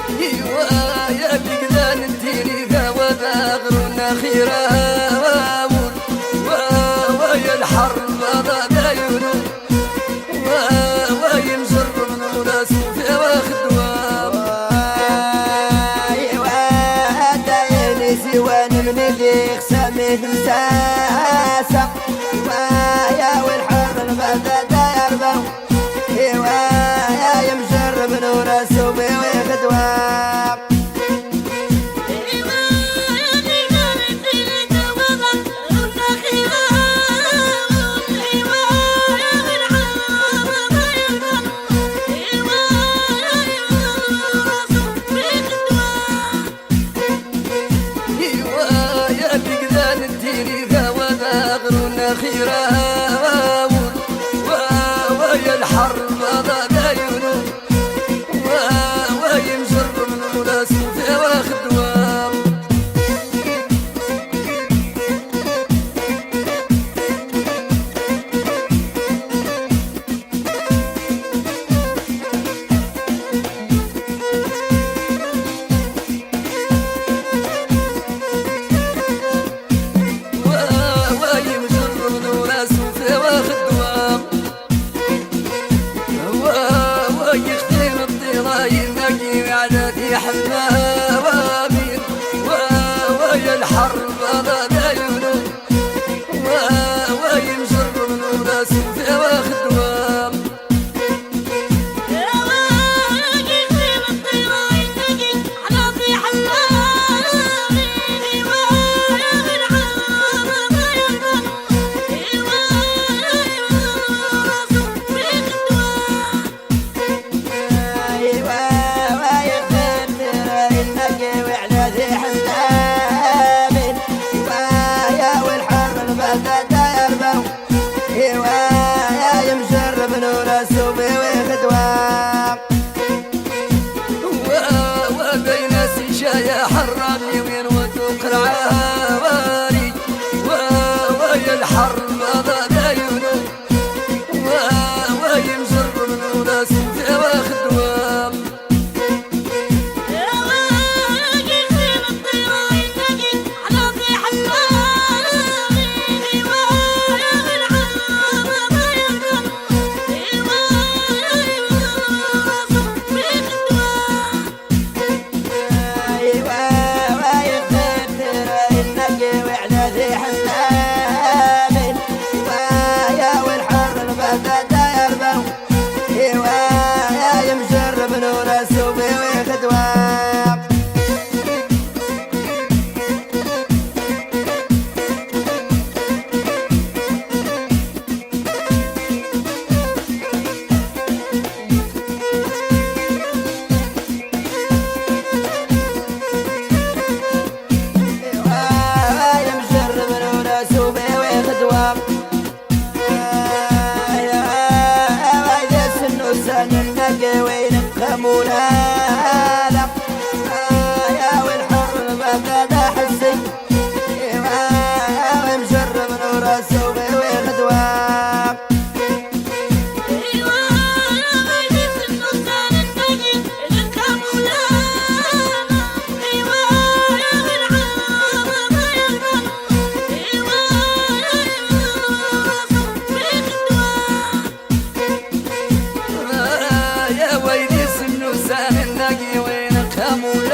ايوا يا بقدان الديني ذا وذاغرنا خيرا ويا الحرب ذا يونو ويمزر من وناس في واخدوام ايوا دايني سوان من اللي خسامي مساسة يا والحرب ذا داير بو ايوا يا يمزر من وناس في واخدوام خيرا ويا الحرب ذا يونو ويمزر من وناس في واخدوام حمامين ويا الحرب ذا يونو ويمزر من وناس في واخدوام يا حرام يمين وتوقع عواري ويا الحرب ذا يونو ويمزر من وناس في واخدوام وين قمونا لا يا والحرب ذا حسي ومجرب من راسه ويخدوام وين قاموا